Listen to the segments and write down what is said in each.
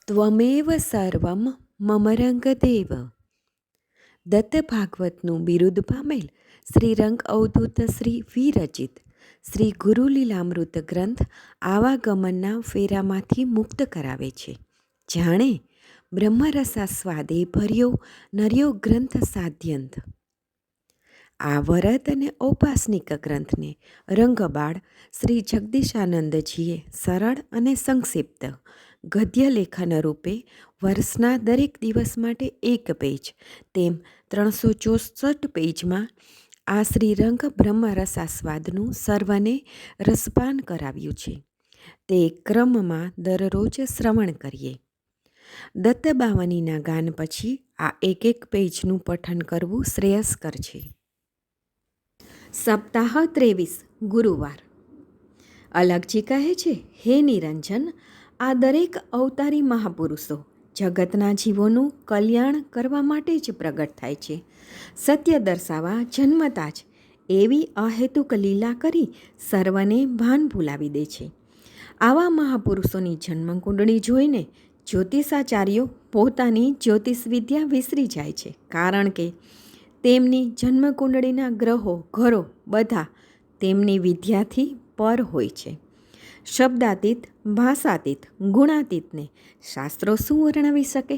ત્વમેવ સર્વમ મમ રંગદેવ. દત્ત ભાગવતનું બિરુદ પામેલ શ્રી રંગ અવધૂત શ્રી વિરચિત શ્રી ગુરુલીલામૃત ગ્રંથ આવાગમનના ફેરામાંથી મુક્ત કરાવે છે. જાણે બ્રહ્મરસાસ્વાદે ભર્યો નર્યો ગ્રંથ સાધ્યંત. આ વરદ અને ઔપાસનિક ગ્રંથને રંગબાળ શ્રી જગદીશાનંદજીએ સરળ અને સંક્ષિપ્ત ગદ્ય લેખન રૂપે વર્ષના દરેક દિવસ માટે એક પેજ તેમ 364 પેજમાં આ શ્રીરંગ બ્રહ્મરસાસ્વાદનું સર્વને રસપાન કરાવ્યું છે. તે ક્રમમાં દરરોજ શ્રવણ કરીએ. દત્તબાવનીના ગાન પછી આ એક પેજનું પઠન કરવું શ્રેયસ્કર છે. સપ્તાહ 23 ગુરુવાર. અલગજી કહે છે, હે નિરંજન, આ દરેક અવતારી મહાપુરુષો જગતના જીવોનું કલ્યાણ કરવા માટે જ પ્રગટ થાય છે. સત્ય દર્શાવવા જન્મતા જ એવી અહેતુક લીલા કરી સર્વને ભાન ભૂલાવી દે છે. આવા મહાપુરુષોની જન્મકુંડળી જોઈને જ્યોતિષાચાર્યો પોતાની જ્યોતિષ વિદ્યા વિસરી જાય છે. કારણ કે તેમની જન્મકુંડળીના ગ્રહો ઘરો બધા તેમની વિદ્યાથી પર હોય છે. શબ્દાતીત, ભાષાતીત, ગુણાતીતને શાસ્ત્રો શું વર્ણવી શકે?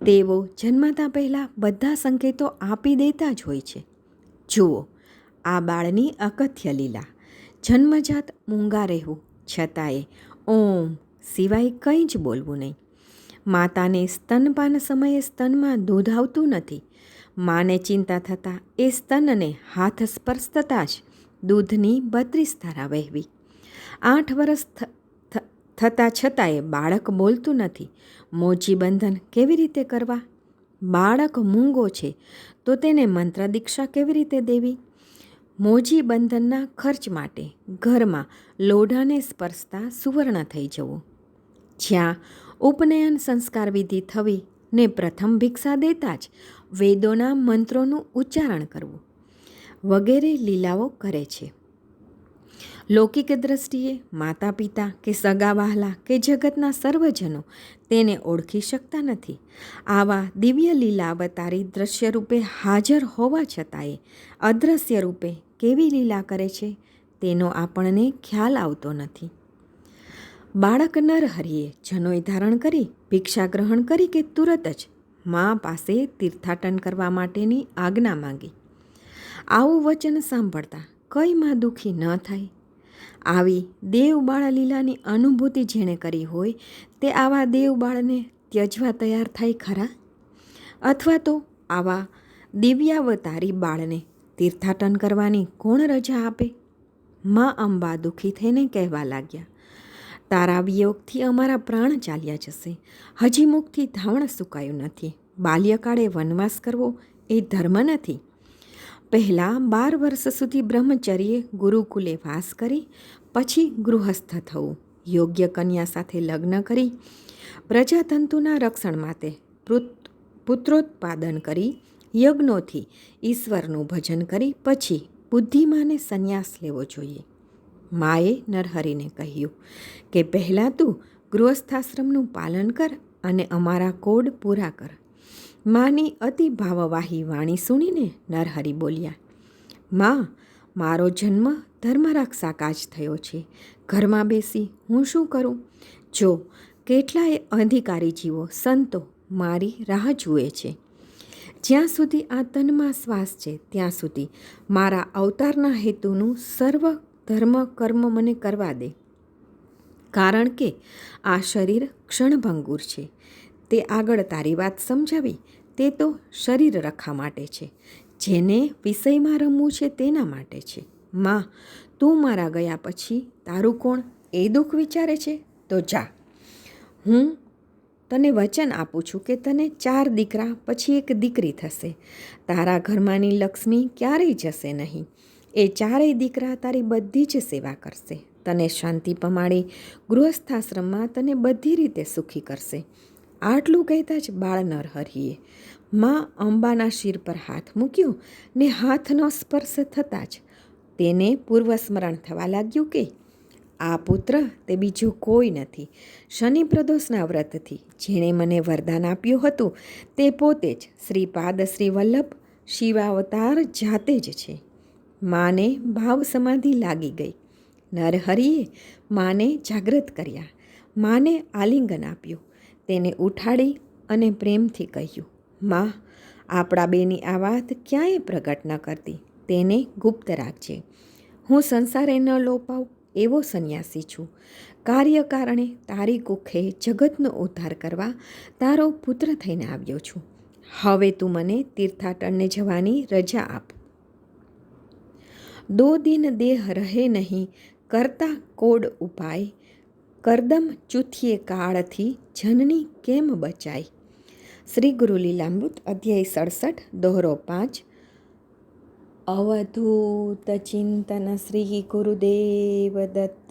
તેઓ જન્મતા પહેલાં બધા સંકેતો આપી દેતા જ હોય છે. જુઓ આ બાળની અકથ્ય લીલા. જન્મજાત મૂંગા રહેવું છતાંય ઓમ સિવાય કંઈ જ બોલવું નહીં. માતાને સ્તનપાન સમયે સ્તનમાં દૂધ આવતું નથી. માને ચિંતા થતાં એ સ્તનને હાથ સ્પર્શ થતાં જ દૂધની 32 ધારા વહેવી. 8 વર્ષ થતાં છતાંય બાળક બોલતું નથી. મોચી બંધન કેવી રીતે કરવા? બાળક મૂંગો છે તો તેને મંત્ર દીક્ષા કેવી રીતે દેવી? મોજી બંધનના ખર્ચ માટે ઘરમાં લોઢાને સ્પર્શતા સુવર્ણ થઈ જવું. જ્યાં ઉપનયન સંસ્કાર વિધિ થવી ને પ્રથમ ભિક્ષા દેતા જ વેદોના મંત્રોનું ઉચ્ચારણ કરવું વગેરે લીલાઓ કરે છે. લૌકિક દ્રષ્ટિએ માતા પિતા કે સગા વહાલા કે જગતના સર્વજનો તેને ઓળખી શકતા નથી. આવા દિવ્ય લીલાવતારી દ્રશ્ય રૂપે હાજર હોવા છતાંય અદ્રશ્ય રૂપે કેવી લીલા કરે છે તેનો આપણને ખ્યાલ આવતો નથી. બાળક નરહરિએ જનોઈ ધારણ કરી ભિક્ષા ગ્રહણ કરી કે તુરત જ મા પાસે તીર્થાટન કરવા માટેની આજ્ઞા માંગી. આવું વચન સાંભળતા કઈ માં દુઃખી ન થાય? આવી દેવબાળ લીલાની અનુભૂતિ જેણે કરી હોય તે આવા દેવબાળને ત્યજવા તૈયાર થાય ખરા? અથવા તો આવા દિવ્યાવતારી બાળને તીર્થાટન કરવાની કોણ રજા આપે? મા અંબા દુઃખી થઈને કહેવા લાગ્યા, તારા વિયોગથી અમારા પ્રાણ ચાલ્યા જશે. હજી મુખથી ધાવણ સુકાયું નથી. બાલ્યકાળે વનવાસ કરવો એ ધર્મ નથી. પહેલાં 12 વર્ષ સુધી બ્રહ્મચર્યે ગુરુકુલે વાસ કરી પછી ગૃહસ્થ થવું. યોગ્ય કન્યા સાથે લગ્ન કરી પ્રજાતંતુના રક્ષણ માટે પુત્રોત્પાદન કરી યજ્ઞોથી ઈશ્વરનું ભજન કરી પછી બુદ્ધિમાને સંન્યાસ લેવો જોઈએ. માએ નરહરિને કહ્યું કે પહેલાં તું ગૃહસ્થાશ્રમનું પાલન કર અને અમારા કોડ પૂરા કર. માની અતિ ભાવવાહી વાણી સુણીને નરહરિ બોલ્યા, માં, મારો જન્મ ધર્મરક્ષા કાજ થયો છે. ઘરમાં બેસી હું શું કરું? જો કેટલાય અધિકારી જીવો સંતો મારી રાહ જુએ છે. જ્યાં સુધી આ તનમાં શ્વાસ છે ત્યાં સુધી મારા અવતારના હેતુનું સર્વ ધર્મ કર્મ મને કરવા દે. કારણ કે આ શરીર ક્ષણભંગુર છે. તે આગળ તારી વાત સમજાવી તે તો શરીર રખા માટે છે. જેને વિષયમાં રમવું છે તેના માટે છે. માં, તું મારા ગયા પછી તારું કોણ એ દુઃખ વિચારે છે? તો જા, હું તને વચન આપું છું કે તને 4 દીકરા પછી 1 દીકરી થશે. તારા ઘરમાંની લક્ષ્મી ક્યારેય જશે નહીં. એ 4 દીકરા તારી બધી જ સેવા કરશે. તને શાંતિ પમાડી ગૃહસ્થાશ્રમમાં તને બધી રીતે સુખી કરશે. આટલું કહેતા જ બાળ નરહરિએ માં અંબાના શિર પર હાથ મૂક્યો ને હાથનો સ્પર્શ થતાં જ તેને પૂર્વસ્મરણ થવા લાગ્યું કે આ પુત્ર તે બીજો કોઈ નથી. શનિ પ્રદોષના વ્રતથી જેણે મને વરદાન આપ્યું હતું તે પોતે જ શ્રીપાદ શ્રી વલ્લભ શિવાવતાર જાતે જ છે. માને ભાવ સમાધિ લાગી ગઈ. નરહરિએ માને જાગૃત કર્યા. માને આલિંગન આપ્યું. તેને ઉઠાડી અને પ્રેમથી કહ્યું, માં, આપણા બેની આ વાત ક્યાંય પ્રગટ ન કરતી, તેને ગુપ્ત રાખજે. હું સંસારે ન લોપાવ એવો સંન્યાસી છું. કાર્યકારણે તારી કુખે જગતનો ઉદ્ધાર કરવા તારો પુત્ર થઈને આવ્યો છું. હવે તું મને તીર્થાટનને જવાની રજા આપ. 2 દિન દેહ રહે નહીં કરતા કોડ ઉપાય, કરદમ ચૂથીએ કાળથી જનની કેમ બચાય. શ્રી ગુરુ લીલામૃત અધ્યાય 67 દોહરો 5. અવધૂત ચિંતન શ્રી ગુરુદેવ દત્ત.